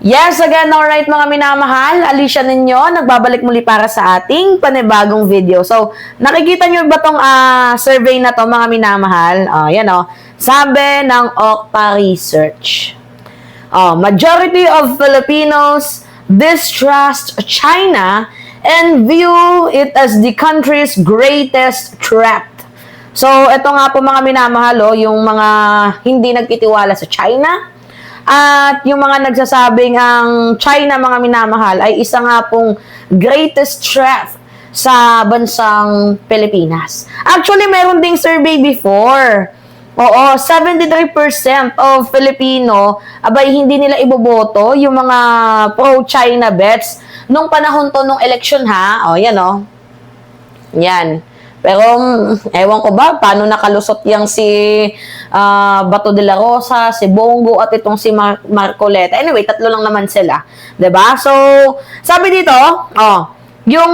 Yes, again, alright mga minamahal, Alicia ninyo, nagbabalik muli para sa ating panibagong video. So, nakikita nyo ba tong survey na to mga minamahal? Yan sabi ng Okta Research. Majority of Filipinos distrust China and view it as the country's greatest threat. So, ito nga po mga minamahal, yung mga hindi nagtitiwala sa China. At yung mga nagsasabing ang China, mga minamahal, ay isa nga pong greatest threat sa bansang Pilipinas. Actually, meron ding survey before. Oo, 73% of Filipino, abay, hindi nila iboboto yung mga pro-China bets nung panahon to, nung election ha. Yan Yan. Pero, ewan ko ba, paano nakalusot yang si Bato de la Rosa, si Bongo, at itong si Marcoleta. Anyway, tatlo lang naman sila. 'Di ba? So, sabi dito, yung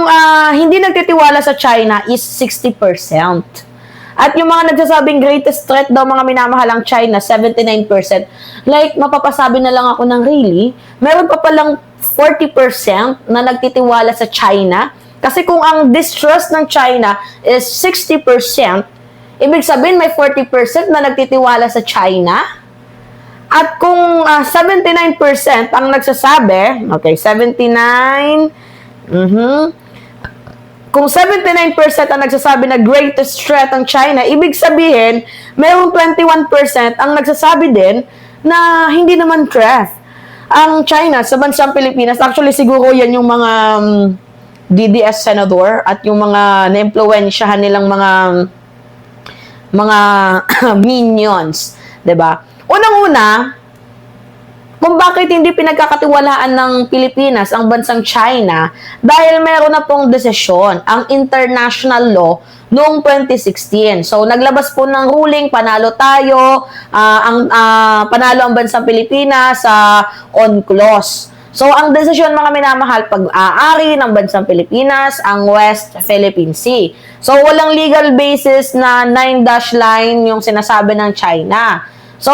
hindi nagtitiwala sa China is 60%. At yung mga nagsasabing greatest threat daw mga minamahalang China, 79%. Like, mapapasabi na lang ako ng really, meron pa palang 40% na nagtitiwala sa China. Kasi kung ang distrust ng China is 60%, ibig sabihin may 40% na nagtitiwala sa China. At kung 79% ang nagsasabi, okay, 79, kung 79% ang nagsasabi na greatest threat ang China, ibig sabihin, mayroong 21% ang nagsasabi din na hindi naman threat ang China sa bansang Pilipinas. Actually, siguro yan yung mga DDS senador at yung mga na-impluwensyahan nilang mga minions, 'di ba? Unang-una, kung bakit hindi pinagkakatiwalaan ng Pilipinas ang bansang China dahil meron na pong desisyon ang international law noong 2016. So, naglabas po ng ruling, panalo tayo, panalo ang bansang Pilipinas sa UNCLOS. So, ang desisyon mga minamahal, pag-aari ng bansang Pilipinas, ang West Philippine Sea. So, walang legal basis na 9-dash line yung sinasabi ng China. So,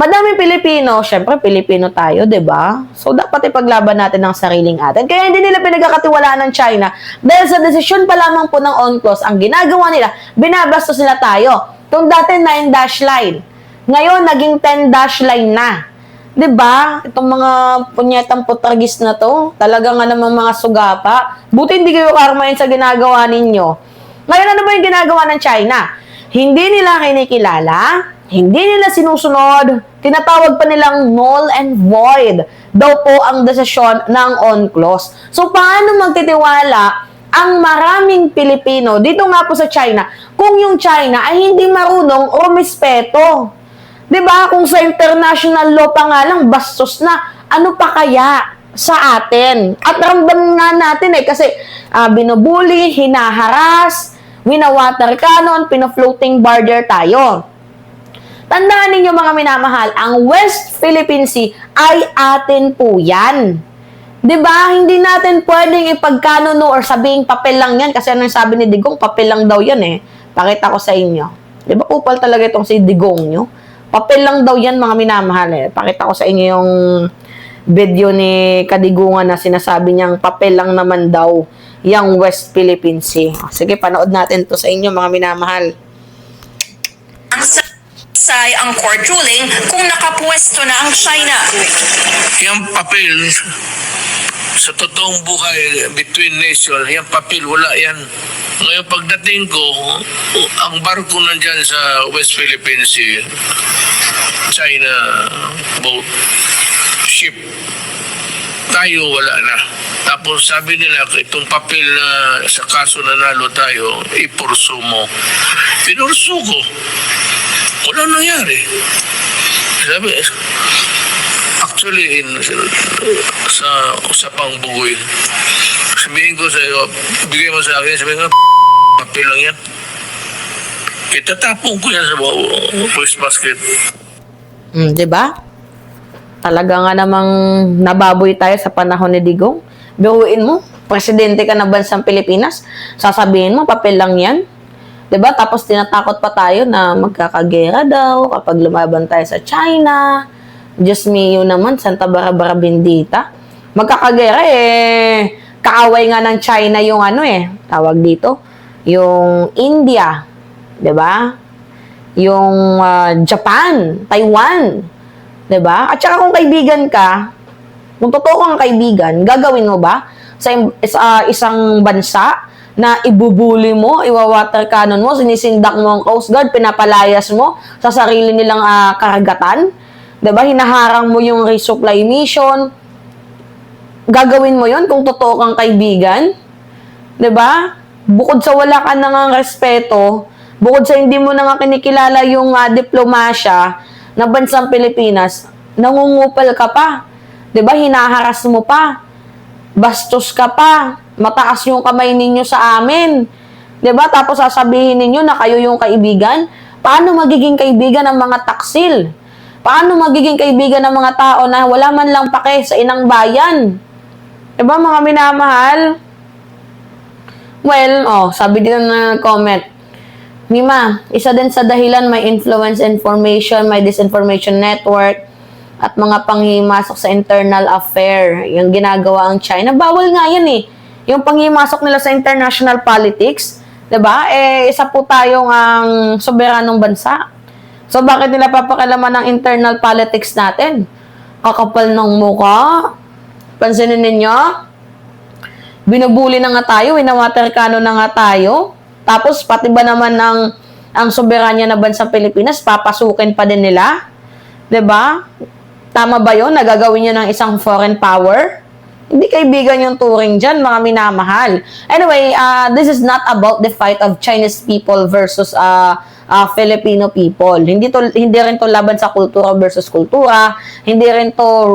madaming Pilipino, syempre Pilipino tayo, 'di ba? So, dapat ipaglaban natin ang sariling atin. Kaya hindi nila pinagkakatiwalaan ng China dahil sa desisyon pa lamang po ng UNCLOS, ang ginagawa nila, binabastos nila tayo. Kung dati 9-dash line, ngayon naging 10-dash line na. 'Di ba? Itong mga punyetang putragis na to, talaga nga namang mga sugapa. Buti hindi kayo karmahin sa ginagawa ninyo. Ngayon, ano ba yung ginagawa ng China? Hindi nila kinikilala, hindi nila sinusunod, tinatawag pa nilang null and void daw po ang desisyon ng UNCLOS. So, paano magtitiwala ang maraming Pilipino dito nga po sa China kung yung China ay hindi marunong rumispeto? 'Di ba? Kung sa international law pa nga lang, bastos na. Ano pa kaya sa atin? At ramdam nga natin kasi binubuli, hinaharas, winawater cannon, pina-floating border tayo. Tandaan ninyo mga minamahal, ang West Philippine Sea ay atin po yan. 'Di ba? Hindi natin pwedeng ipagkanono or sabihin papel lang yan kasi ano yung sabi ni Digong, papel lang daw yan Pakita ko sa inyo. 'Di ba kupal talaga itong si Digong nyo? Papel lang daw yan mga minamahal Pakita ko sa inyo yung video ni Kadigungan na sinasabi niyang papel lang naman daw yung West Philippine Sea. Sige, panood natin to sa inyo mga minamahal. Ang say ang court ruling kung nakapwesto na ang China. Yung papel sa totoong buhay between nation, yung papel wala yan. Ngayon pagdating ko, ang barko nandyan sa West Philippine Sea, China boat, ship, tayo wala na. Tapos sabi nila, itong papel na sa kaso nanalo tayo, ipursu mo. Pinursu ko. Wala nangyari. Sabi, actually, sa usapang bugoy, sabihin ko sa iyo, bigay mo sa akin, sabihin ko, papel lang yan. Itatapong ko yan sa waste basket. Diba? Talaga nga namang nababoy tayo sa panahon ni Digong. Biruin mo, presidente ka ng bansang Pilipinas, sasabihin mo, papel lang yan. Diba? Tapos tinatakot pa tayo na magkakagera daw kapag lumaban tayo sa China. Diyos mio naman, Santa Barbara Bendita. Magkakagera kaaway nga ng China yung tawag dito, yung India, 'di ba? Yung Japan, Taiwan, 'di ba? At saka kung kaibigan ka, kung totoo kang kaibigan, gagawin mo ba sa isang bansa na ibubuli mo, iwa-water cannon mo, sinisindak mo ang Coast Guard, pinapalayas mo sa sarili nilang karagatan? 'Di ba? Hinaharang mo yung resupply mission. Gagawin mo 'yon kung totoo kang kaibigan? 'Di ba? Bukod sa wala ka nang respeto, bukod sa hindi mo na nga kinikilala yung diplomasya ng bansang Pilipinas, nangungupal ka pa. 'Di ba? Hinaharas mo pa. Bastos ka pa. Mataas yung kamay ninyo sa amin. 'Di ba? Tapos sasabihin ninyo na kayo yung kaibigan. Paano magiging kaibigan ng mga taksil? Paano magiging kaibigan ng mga tao na wala man lang pake sa inang bayan? 'Di ba, mga minamahal? Well, sabi din na comment, Mima, isa din sa dahilan may influence information, may disinformation network, at mga panghimasok sa internal affair. Yung ginagawa ang China, bawal nga yan Yung panghimasok nila sa international politics, 'di ba? Isa po tayong ang soberanong bansa. So, bakit nila papakialaman ng internal politics natin? Kakapal ng mukha. Pansinin ninyo? Binubuli na nga tayo, winawater cannon na nga tayo. Tapos, pati ba naman ang soberanya na bansang Pilipinas, papasukin pa din nila? 'Di ba? Tama ba yun? Nagagawin nyo ng isang foreign power? Hindi kaibigan yung turing dyan, mga minamahal. Anyway, this is not about the fight of Chinese people versus Filipino people. Hindi rin to laban sa kultura versus kultura. Hindi rin to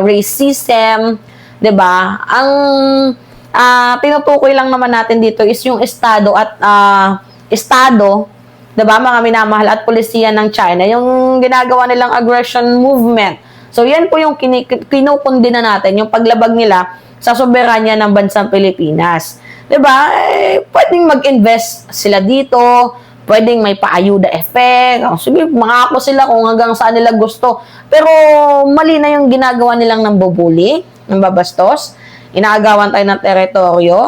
racism. 'Di ba? Ang tinutukoy lang naman natin dito is yung estado at 'di ba, mga minamahal, at pulisiya ng China, yung ginagawa nilang aggression movement. So, yan po yung kinukundina natin, yung paglabag nila sa soberanya ng bansang Pilipinas. 'Di ba? Pwedeng mag-invest sila dito, pwedeng may paayuda effect. Sige, mangako sila kung hanggang saan nila gusto. Pero mali na yung ginagawa nilang nambubuli, ng babastos. Inaagawan tayo ng teritoryo.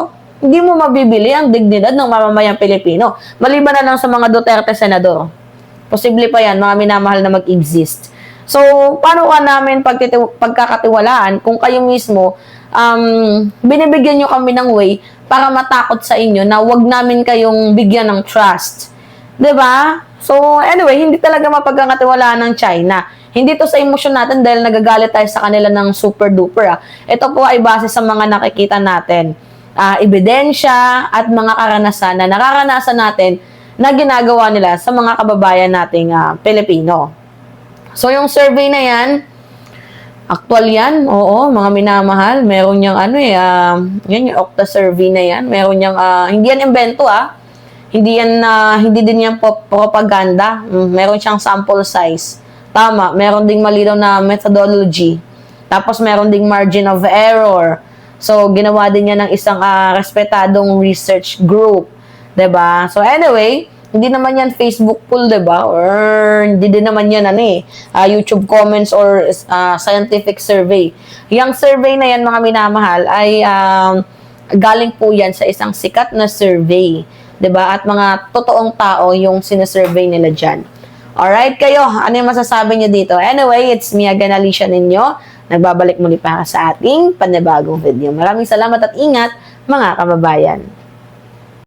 Hindi mo mabibili ang dignidad ng mamamayang Pilipino. Maliban na lang sa mga Duterte senador. Posible pa yan, mga minamahal na mag-exist. So, paano ka namin pagkakatiwalaan kung kayo mismo, binibigyan nyo kami ng way para matakot sa inyo na wag namin kayong bigyan ng trust. 'Di ba? So, anyway, hindi talaga mapagkakatiwalaan ng China. Hindi to sa emosyon natin dahil nagagalit tayo sa kanila ng super duper. Ito po ay base sa mga nakikita natin. Ebidensya at mga karanasan na nararanasan natin na ginagawa nila sa mga kababayan nating Pilipino. So, yung survey na yan, actual yan, oo, mga minamahal, meron niyang yan yung Okta survey na yan, meron niyang, hindi yan invento hindi din yan propaganda, meron siyang sample size, tama, meron ding malinaw na methodology, tapos meron ding margin of error, so ginawa din yan ng isang respetadong research group, 'di ba? So anyway, hindi naman yan Facebook poll, 'di ba? Or hindi din naman yan YouTube comments or scientific survey. Yung survey na yan, mga minamahal, ay galing po yan sa isang sikat na survey, 'di ba? At mga totoong tao yung sinasurvey nila diyan. Alright, kayo, ano yung masasabi niyo dito? Anyway, it's me again, Alicia ninyo. Nagbabalik muli para sa ating panibagong video. Maraming salamat at ingat, mga kababayan.